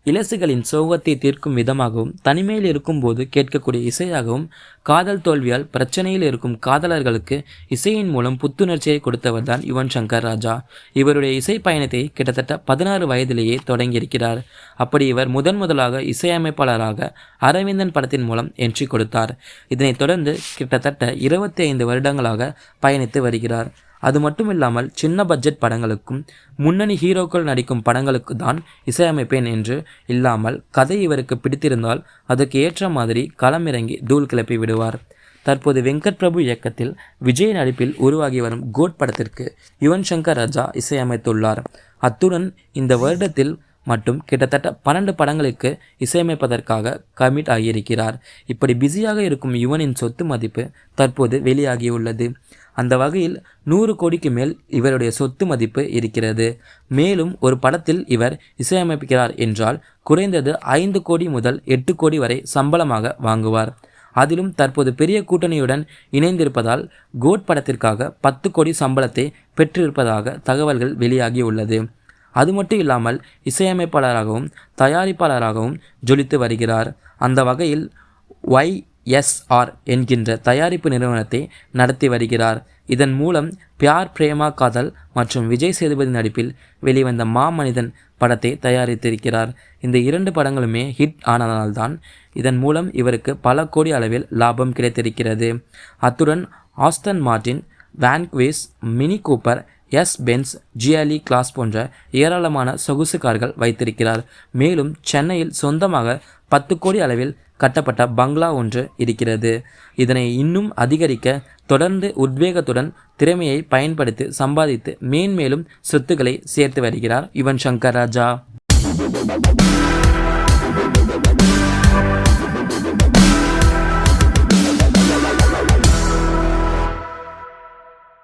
இலசுகளின் சோகத்தை தீர்க்கும் விதமாகவும், தனிமையில் இருக்கும்போது கேட்கக்கூடிய இசையாகவும், காதல் தோல்வியால் பிரச்சனையில் இருக்கும் காதலர்களுக்கு இசையின் மூலம் புத்துணர்ச்சியை கொடுத்தவர்தான் யுவன் சங்கர் ராஜா. இவருடைய இசை பயணத்தை கிட்டத்தட்ட 16 வயதிலேயே தொடங்கியிருக்கிறார். அப்படி இவர் முதலாக இசையமைப்பாளராக அரவிந்தன் படத்தின் மூலம் என்ட்ரி கொடுத்தார். இதனைத் தொடர்ந்து கிட்டத்தட்ட 25 வருடங்களாக பயணித்து வருகிறார். அது மட்டும் இல்லாமல் சின்ன பட்ஜெட் படங்களுக்கும் முன்னணி ஹீரோக்கள் நடிக்கும் படங்களுக்கு தான் இசையமைப்பேன் என்று இல்லாமல், கதை இவருக்கு பிடித்திருந்தால் அதற்கு ஏற்ற மாதிரி களமிறங்கி தூள் கிளப்பி விடுவார். தற்போது வெங்கட் பிரபு இயக்கத்தில் விஜய் நடிப்பில் உருவாகி வரும் கோட் படத்திற்கு யுவன் சங்கர் ராஜா இசையமைத்துள்ளார். அத்துடன் இந்த வருடத்தில் மட்டும் கிட்டத்தட்ட 12 படங்களுக்கு இசையமைப்பதற்காக கமிட் ஆகியிருக்கிறார். இப்படி பிஸியாக இருக்கும் யுவனின் சொத்து மதிப்பு தற்போது வெளியாகியுள்ளது. அந்த வகையில் 100 கோடிக்கு மேல் இவருடைய சொத்து மதிப்பு இருக்கிறது. மேலும் ஒரு படத்தில் இவர் இசையமைக்கிறார் என்றால் குறைந்தது 5 கோடி முதல் 8 கோடி வரை சம்பளமாக வாங்குவார். அதிலும் தற்போது பெரிய கூட்டணியுடன் இணைந்திருப்பதால் கோட் படத்திற்காக 10 கோடி சம்பளத்தை பெற்றிருப்பதாக தகவல்கள் வெளியாகியுள்ளது. அது மட்டும் இல்லாமல் இசையமைப்பாளராகவும் தயாரிப்பாளராகவும் ஜொலித்து வருகிறார். அந்த வகையில் YSR என்கின்ற தயாரிப்பு நிறுவனத்தை நடத்தி வருகிறார். இதன் மூலம் பியார் பிரேமா காதல் மற்றும் விஜய் சேதுபதி நடிப்பில் வெளிவந்த மாமனிதன் படத்தை தயாரித்திருக்கிறார். இந்த 2 படங்களுமே ஹிட் ஆனதால்தான் இதன் மூலம் இவருக்கு பல கோடி அளவில் லாபம் கிடைத்திருக்கிறது. அத்துடன் Aston Martin, Vanquish, Mini Cooper, Benz, GL class போன்ற ஏராளமான சொகுசு கார்கள் வைத்திருக்கிறார். மேலும் சென்னையில் சொந்தமாக 10 கோடி அளவில் கட்டப்பட்ட பங்களா ஒன்று இருக்கிறது. இதனை இன்னும் அதிகரிக்க தொடர்ந்து உத்வேகத்துடன் திறமையை பயன்படுத்தி சம்பாதித்து மேன்மேலும் சொத்துக்களை சேர்த்து வருகிறார் யுவன் சங்கர் ராஜா.